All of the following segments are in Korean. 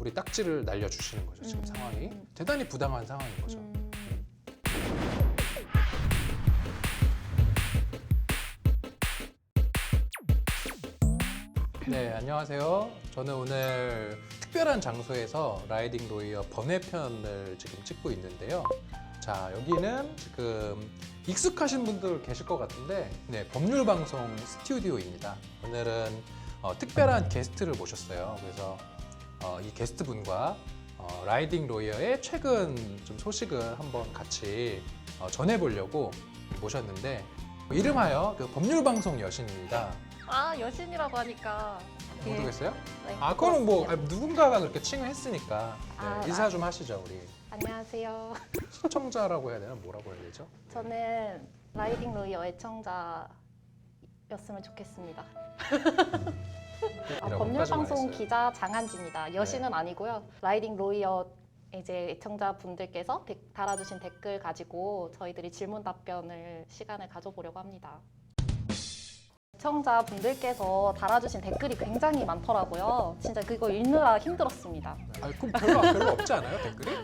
우리 딱지를 날려주시는 거죠. 지금 상황이 대단히 부당한 상황인 거죠. 네, 안녕하세요. 저는 오늘 특별한 장소에서 라이딩 로이어 번외편을 지금 찍고 있는데요. 자, 여기는 지금 익숙하신 분들 계실 것 같은데, 네, 법률방송 스튜디오입니다. 오늘은 특별한 게스트를 모셨어요. 그래서 이 게스트 분과 라이딩 로이어의 최근 좀 소식을 한번 같이 전해보려고 모셨는데, 이름하여 그 법률방송 여신입니다. 아, 여신이라고 하니까 모르겠어요? 네, 아, 그거는 뭐 고맙습니다. 누군가가 그렇게 칭을 했으니까 아, 인사 좀 하시죠, 우리. 안녕하세요. 시청자라고 해야 되나? 뭐라고 해야 되죠? 저는 라이딩 로이어 애청자였으면 좋겠습니다. 법률방송 기자 장한지입니다. 여신은 아니고요. 라이딩 로이어 이제 애청자분들께서 달아주신 댓글 가지고 저희들이 질문 답변을 시간을 가져보려고 합니다. 시청자분들께서 달아주신 댓글이 굉장히 많더라고요. 진짜 그거 읽느라 힘들었습니다. 아, 그럼 별로 없지 않아요, 댓글이?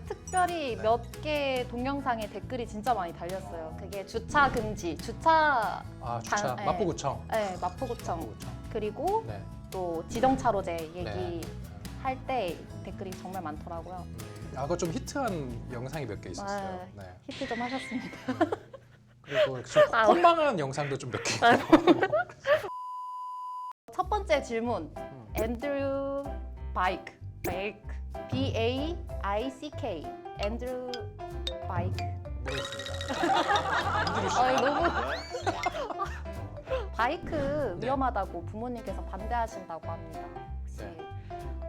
특별히 네. 몇 개 동영상에 댓글이 진짜 많이 달렸어요. 그게 주차 금지, 주차 아, 주차. 네. 마포구청. 네, 마포구청. 마포구청. 그리고 네. 또 지정차로제 네. 얘기할 때 댓글이 정말 많더라고요. 아, 그거 좀 히트한 영상이 몇 개 있었어요. 네. 히트 좀 하셨습니다. 그리고 좀 폭망한 영상도 좀 몇 개 있고. 첫 번째 질문. 앤드류 바이크. B-A-I-C-K. 앤드류 바이크. 네, 있습니다. 안드류 씨. 너무 바이크 위험하다고 부모님께서 반대하신다고 합니다. 혹시 네.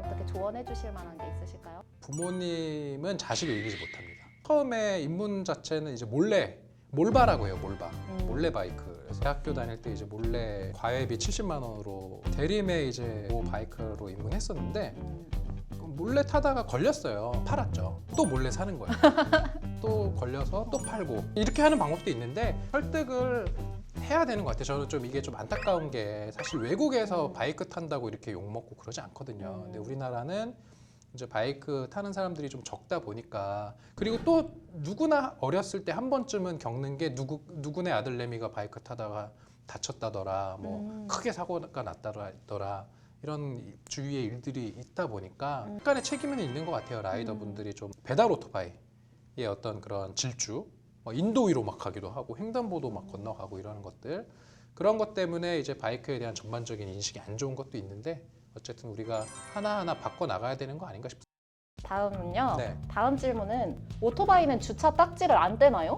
어떻게 조언해 주실 만한 게 있으실까요? 부모님은 자식을 이기지 못합니다. 처음에 입문 자체는 이제 몰바라고 해요, 몰바. 몰래 바이크. 그래서 대학교 다닐 때 이제 몰래 과외비 70만 원으로 대림에 이제 바이크로 입문했었는데 몰래 타다가 걸렸어요. 팔았죠. 또 몰래 사는 거예요. 또 걸려서 또 팔고 이렇게 하는 방법도 있는데 설득을 해야 되는 것 같아요. 저는 좀 이게 좀 안타까운 게 사실 외국에서 바이크 탄다고 이렇게 욕먹고 그러지 않거든요. 근데 우리나라는 이제 바이크 타는 사람들이 좀 적다 보니까 그리고 또 누구나 어렸을 때 한 번쯤은 겪는 게 누구네 아들내미가 바이크 타다가 다쳤다더라 뭐 크게 사고가 났다더라 이런 주위의 일들이 있다 보니까 약간의 책임은 있는 것 같아요. 라이더분들이 좀 배달 오토바이의 어떤 그런 질주 인도 위로 막 가기도 하고 횡단보도 막 건너가고 이러는 것들 그런 것 때문에 이제 바이크에 대한 전반적인 인식이 안 좋은 것도 있는데 어쨌든 우리가 하나하나 바꿔 나가야 되는 거 아닌가 싶습니다. 다음은요. 네. 다음 질문은 오토바이는 주차 딱지를 안 떼나요?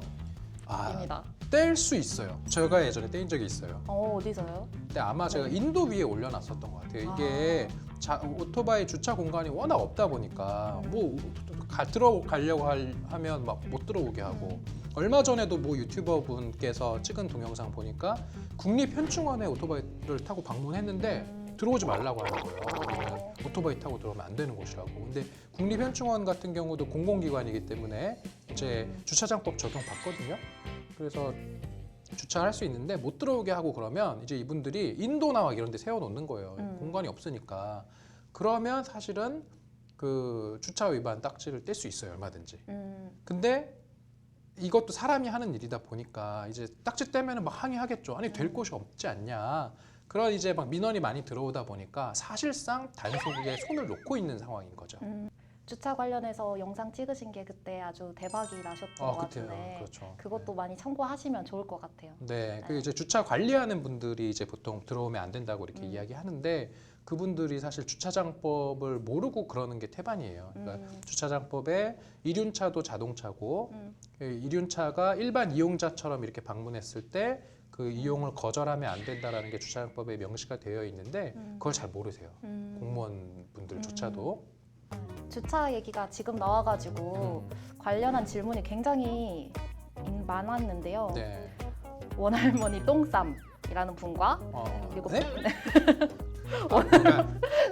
아, 입니다. 뗄 수 있어요. 제가 예전에 떼인 적이 있어요. 어디서요? 근데 아마 제가 인도 위에 올려놨었던 것 같아요. 이게 오토바이 주차 공간이 워낙 없다 보니까 뭐 들어가려고 하면 막 못 들어오게 하고 얼마 전에도 뭐 유튜버 분께서 찍은 동영상 보니까 국립현충원에 오토바이를 타고 방문했는데 들어오지 말라고 하는 거예요. 왜냐면 오토바이 타고 들어오면 안 되는 곳이라고. 근데 국립현충원 같은 경우도 공공기관이기 때문에 이제 주차장법 적용받거든요. 그래서 주차할 수 있는데 못 들어오게 하고 그러면 이제 이분들이 인도나 막 이런 데 세워놓는 거예요. 공간이 없으니까. 그러면 사실은 그 주차 위반 딱지를 뗄 수 있어요. 얼마든지. 근데 이것도 사람이 하는 일이다 보니까 이제 딱지 떼면은 막 항의하겠죠. 아니 될 곳이 없지 않냐. 그런 이제 막 민원이 많이 들어오다 보니까 사실상 단속에 손을 놓고 있는 상황인 거죠. 주차 관련해서 영상 찍으신 게 그때 아주 대박이 나셨던 것 같은데 그렇죠. 그것도 많이 참고하시면 좋을 것 같아요. 네, 그 이제 주차 관리하는 분들이 이제 보통 들어오면 안 된다고 이렇게 이야기하는데 그분들이 사실 주차장법을 모르고 그러는 게 태반이에요. 그러니까 주차장법에 이륜차도 자동차고 그 이륜차가 일반 이용자처럼 이렇게 방문했을 때 그 이용을 거절하면 안 된다라는 게 주차장법에 명시가 되어 있는데 그걸 잘 모르세요. 공무원분들조차도. 주차 얘기가 지금 나와가지고 관련한 질문이 굉장히 많았는데요. 네. 원할머니 똥쌈이라는 분과 그리고 네?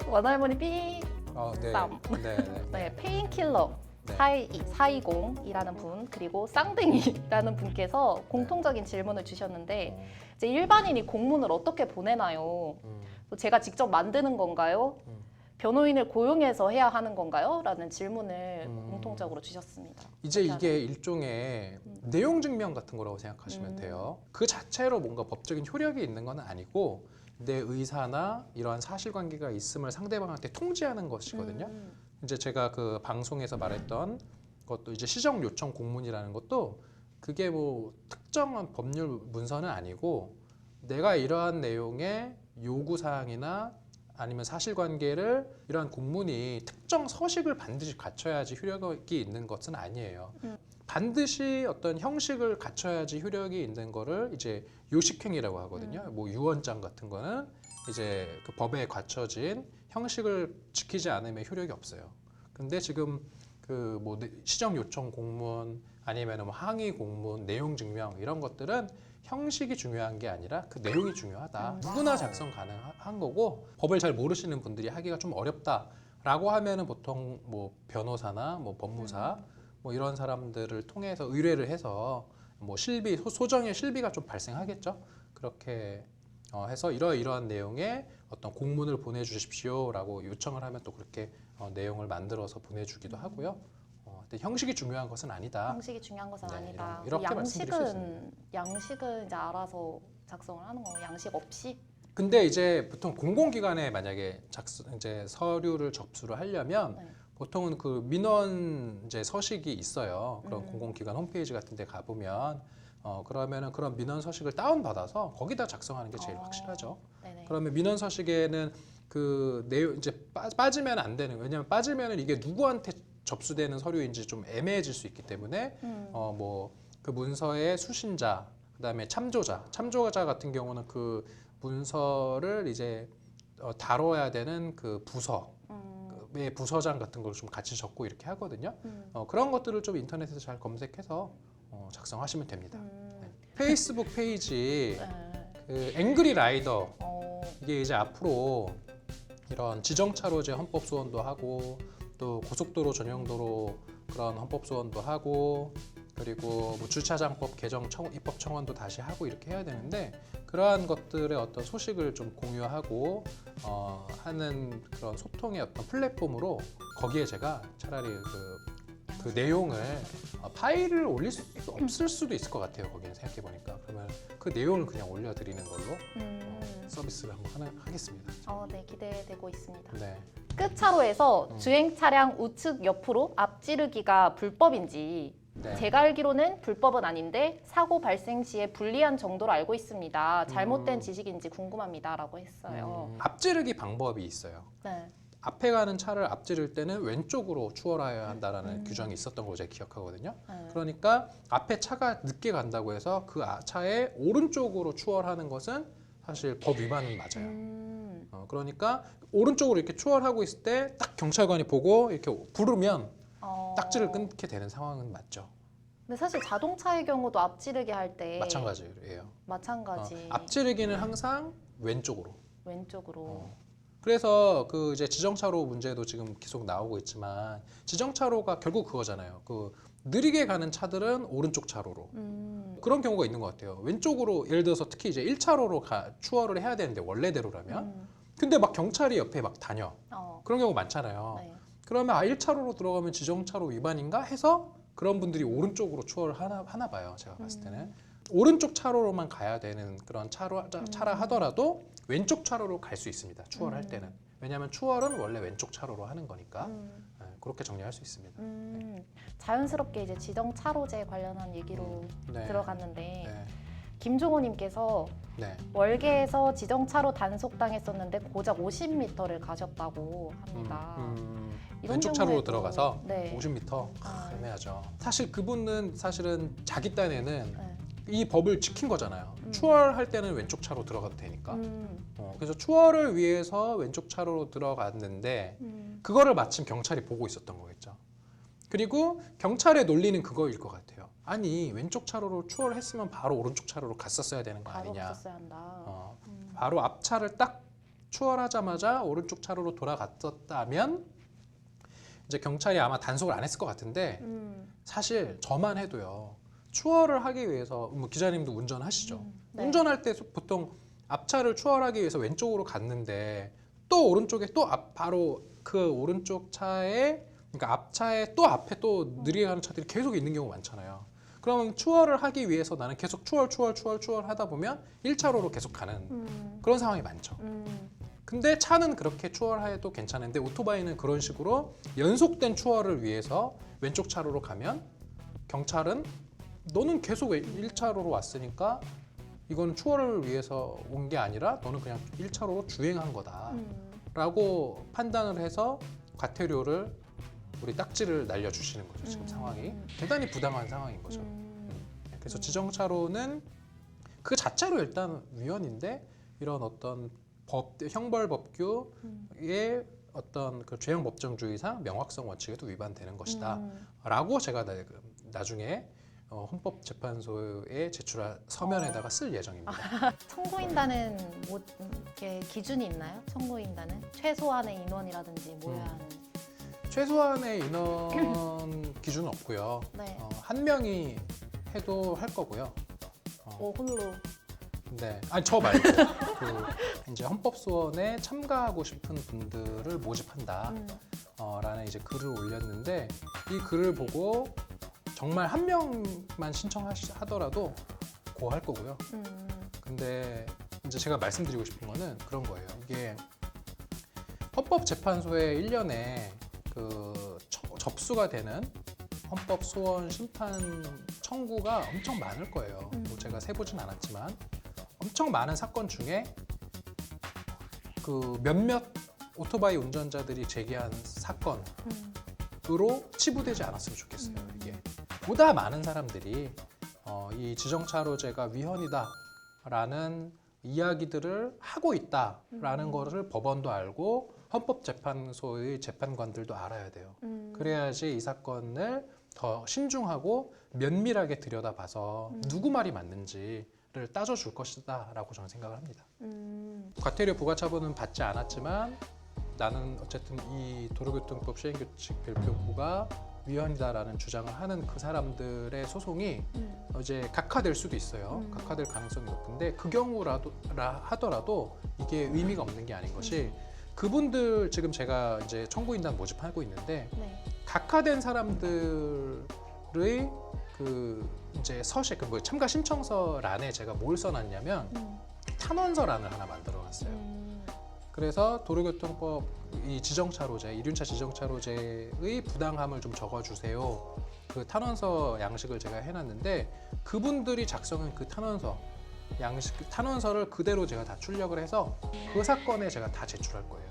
원할머니 삐 네. 쌈. 네. 네, 페인킬러 네. 420이라는 분 그리고 쌍둥이라는 분께서 공통적인 질문을 주셨는데 이제 일반인이 공문을 어떻게 보내나요? 제가 직접 만드는 건가요? 변호인을 고용해서 해야 하는 건가요? 라는 질문을 공통적으로 주셨습니다. 이제 그렇게 이게 일종의 내용 증명 같은 거라고 생각하시면 돼요. 그 자체로 뭔가 법적인 효력이 있는 건 아니고 내 의사나 이러한 사실관계가 있음을 상대방한테 통지하는 것이거든요. 이제 제가 그 방송에서 말했던 것도 이제 시정 요청 공문이라는 것도 그게 뭐 특정한 법률 문서는 아니고 내가 이러한 내용의 요구 사항이나 아니면 사실관계를 이러한 공문이 특정 서식을 반드시 갖춰야지 효력이 있는 것은 아니에요. 반드시 어떤 형식을 갖춰야지 효력이 있는 거를 이제 요식행위라고 하거든요. 뭐 유언장 같은 거는 이제 그 법에 갖춰진 형식을 지키지 않으면 효력이 없어요. 근데 지금 그 뭐 시정 요청 공문 아니면 뭐 항의 공문, 내용 증명 이런 것들은 형식이 중요한 게 아니라 그 내용이 중요하다. 누구나 작성 가능한 거고 법을 잘 모르시는 분들이 하기가 좀 어렵다라고 하면은 보통 뭐 변호사나 뭐 법무사 뭐 이런 사람들을 통해서 의뢰를 해서 뭐 실비 소정의 실비가 좀 발생하겠죠. 그렇게 해서 이러한 내용의 어떤 공문을 보내주십시오라고 요청을 하면 또 그렇게 내용을 만들어서 보내주기도 하고요. 근데 형식이 중요한 것은 아니다. 형식이 중요한 것은 네, 아니다. 이렇게 말씀드릴 수 있습니다. 양식은 이제 알아서 작성을 하는 건가요? 양식 없이? 근데 이제 보통 공공기관에 만약에 이제 서류를 접수를 하려면 네. 보통은 그 민원 이제 서식이 있어요. 그런 공공기관 홈페이지 같은 데 가보면 그러면은 그런 민원 서식을 다운받아서 거기다 작성하는 게 제일 확실하죠. 네네. 그러면 민원 서식에는 그 내용 이제 빠지면 안 되는, 왜냐면 빠지면은 이게 누구한테 접수되는 서류인지 좀 애매해질 수 있기 때문에 뭐 그 문서의 수신자, 그다음에 참조자 같은 경우는 그 문서를 이제 다뤄야 되는 그 부서의 부서장 같은 걸 좀 같이 적고 이렇게 하거든요. 그런 것들을 좀 인터넷에서 잘 검색해서 작성하시면 됩니다. 네. 페이스북 페이지 네. 그 앵그리 라이더 이게 이제 앞으로 이런 지정차로제 헌법 소원도 하고 또 고속도로 전용도로 그런 헌법 소원도 하고 그리고 뭐 주차장법 개정 입법 청원도 다시 하고 이렇게 해야 되는데 그러한 것들의 어떤 소식을 좀 공유하고 하는 그런 소통의 어떤 플랫폼으로 거기에 제가 차라리 그 내용을 파일을 올릴 수 없을 수도 있을 것 같아요. 거기는 생각해 보니까 그러면 그 내용을 그냥 올려드리는 걸로 서비스를 한번 하겠습니다. 네, 기대되고 있습니다. 네. 끝차로에서 주행 차량 우측 옆으로 앞지르기가 불법인지 네. 제가 알기로는 불법은 아닌데 사고 발생 시에 불리한 정도로 알고 있습니다. 잘못된 지식인지 궁금합니다라고 했어요. 앞지르기 방법이 있어요. 네. 앞에 가는 차를 앞지를 때는 왼쪽으로 추월해야 한다라는 규정이 있었던 걸 제가 기억하거든요. 그러니까 앞에 차가 늦게 간다고 해서 그 차의 오른쪽으로 추월하는 것은 사실 법 위반은 맞아요. 그러니까 오른쪽으로 이렇게 추월하고 있을 때 딱 경찰관이 보고 이렇게 부르면 딱지를 끊게 되는 상황은 맞죠. 근데 사실 자동차의 경우도 앞지르기 할 때 마찬가지예요. 마찬가지. 앞지르기는 항상 왼쪽으로. 왼쪽으로. 그래서 그 이제 지정차로 문제도 지금 계속 나오고 있지만 지정차로가 결국 그거잖아요. 그 느리게 가는 차들은 오른쪽 차로로. 그런 경우가 있는 것 같아요. 왼쪽으로 예를 들어서 특히 이제 1차로로 추월을 해야 되는데 원래대로라면 근데 막 경찰이 옆에 막 다녀. 그런 경우 많잖아요. 네. 그러면 1차로로 들어가면 지정차로 위반인가 해서 그런 분들이 오른쪽으로 추월을 하나 봐요. 제가 봤을 때는. 오른쪽 차로로만 가야 되는 그런 차라 하더라도 왼쪽 차로로 갈 수 있습니다. 추월할 때는. 왜냐하면 추월은 원래 왼쪽 차로로 하는 거니까 네, 그렇게 정리할 수 있습니다. 자연스럽게 이제 지정차로제 관련한 얘기로 네. 들어갔는데 네. 김종호님께서 네. 월계에서 지정차로 단속당했었는데 고작 50m를 가셨다고 합니다. 이런 왼쪽 차로로 경우에도- 들어가서 네. 50m 애매하죠. 사실 그분은 사실은 자기 딴에는 네. 이 법을 지킨 거잖아요. 추월할 때는 왼쪽 차로 들어가도 되니까. 그래서 추월을 위해서 왼쪽 차로로 들어갔는데 그거를 마침 경찰이 보고 있었던 거겠죠. 그리고 경찰의 논리는 그거일 것 같아요. 아니 왼쪽 차로로 추월했으면 바로 오른쪽 차로로 갔었어야 되는 거 바로 아니냐. 갔었어야 한다. 바로 앞차를 딱 추월하자마자 오른쪽 차로로 돌아갔었다면 이제 경찰이 아마 단속을 안 했을 것 같은데 사실 저만 해도요. 추월을 하기 위해서 뭐 기자님도 운전하시죠. 네. 운전할 때 보통 앞차를 추월하기 위해서 왼쪽으로 갔는데 또 오른쪽에 또 바로 그 오른쪽 차에 그러니까 앞차에 또 앞에 또 느리게 가는 차들이 계속 있는 경우가 많잖아요. 그럼 추월을 하기 위해서 나는 계속 추월 하다 보면 1차로로 계속 가는 그런 상황이 많죠. 근데 차는 그렇게 추월해도 괜찮은데 오토바이는 그런 식으로 연속된 추월을 위해서 왼쪽 차로로 가면 경찰은 너는 계속 1차로로 왔으니까 이건 추월을 위해서 온 게 아니라 너는 그냥 1차로로 주행한 거다 라고 판단을 해서 과태료를 우리 딱지를 날려주시는 거죠. 지금 상황이 대단히 부당한 상황인 거죠. 그래서 지정차로는 그 자체로 일단 위헌인데 이런 어떤 형벌 법규의 어떤 그 죄형 법정주의상 명확성 원칙에도 위반되는 것이다 라고 제가 나중에 헌법재판소에 제출할 서면에다가 쓸 예정입니다. 청구인단은 뭐 이렇게 기준이 있나요? 청구인단은 최소한의 인원이라든지 모여야 하는. 최소한의 인원 기준은 없고요. 네. 한 명이 해도 할 거고요. 홀로. 네, 아니 저 말고 그 이제 헌법소원에 참가하고 싶은 분들을 모집한다. 라는 이제 글을 올렸는데 이 글을 보고 정말 한 명만 신청하더라도 고할 거고요. 근데 이제 제가 말씀드리고 싶은 거는 그런 거예요. 이게 헌법재판소에 1년에 그 접수가 되는 헌법소원 심판 청구가 엄청 많을 거예요. 뭐 제가 세보진 않았지만 엄청 많은 사건 중에 그 몇몇 오토바이 운전자들이 제기한 사건으로 치부되지 않았으면 좋겠어요. 이게 보다 많은 사람들이 이 지정차로제가 위헌이다라는 이야기들을 하고 있다라는 것을 법원도 알고 헌법재판소의 재판관들도 알아야 돼요. 그래야지 이 사건을 더 신중하고 면밀하게 들여다봐서 누구 말이 맞는지를 따져줄 것이다라고 저는 생각을 합니다. 과태료 부과처분은 받지 않았지만 나는 어쨌든 이 도로교통법 시행규칙 별표구가 위헌이다라는 주장을 하는 그 사람들의 소송이 이제 각하될 수도 있어요. 각하될 가능성이 높은데 그 경우라도 하더라도 이게 의미가 없는 게 아닌 것이 그분들 지금 제가 이제 청구인단 모집하고 있는데 네. 각하된 사람들의 그 이제 서식 그 참가 신청서란에 제가 뭘 써놨냐면 탄원서란을 하나 만들어놨어요. 그래서 도로교통법 이 지정차로제, 이륜차 지정차로제의 부당함을 좀 적어주세요. 그 탄원서 양식을 제가 해놨는데 그분들이 작성한 그 탄원서 양식 탄원서를 그대로 제가 다 출력을 해서 그 사건에 제가 다 제출할 거예요.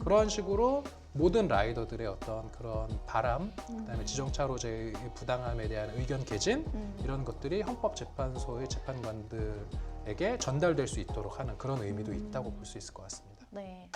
그런 식으로 모든 라이더들의 어떤 그런 바람, 그다음에 지정차로제의 부당함에 대한 의견 개진 이런 것들이 헌법재판소의 재판관들에게 전달될 수 있도록 하는 그런 의미도 있다고 볼 수 있을 것 같습니다. 네.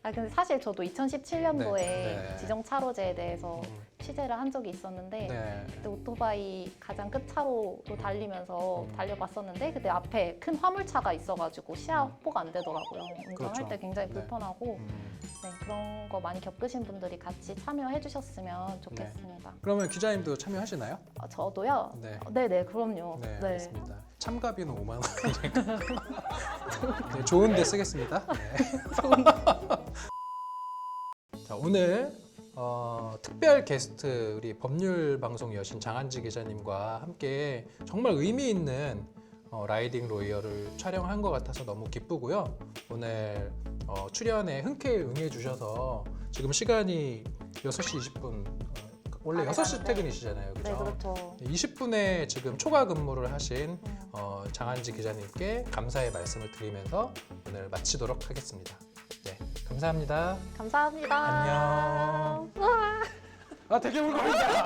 근데 사실 저도 2017년도에 네. 지정차로제에 대해서 취재를 한 적이 있었는데 네. 그때 오토바이 가장 끝차로로 달리면서 달려봤었는데 그때 앞에 큰 화물차가 있어가지고 시야 확보가 안 되더라고요. 운전할 그렇죠. 때 굉장히 네. 불편하고 네, 그런 거 많이 겪으신 분들이 같이 참여해 주셨으면 좋겠습니다. 그러면 기자님도 참여하시나요? 저도요? 네. 네네, 그럼요. 네, 알겠습니다. 참가비는 5만 원이니까 네, 좋은 데 쓰겠습니다. 네. 자, 오늘 특별 게스트 우리 법률 방송 여신 장한지 기자님과 함께 정말 의미 있는 라이딩 로이어를 촬영한 것 같아서 너무 기쁘고요. 오늘 출연에 흔쾌히 응해 주셔서 지금 시간이 6시 20분 원래 6시 퇴근이시잖아요. 그죠? 네, 그렇죠. 20분에 지금 초과 근무를 하신 장한지 기자님께 감사의 말씀을 드리면서 오늘 마치도록 하겠습니다. 네, 감사합니다. 감사합니다. 안녕. 우와. 되게 울고 있다.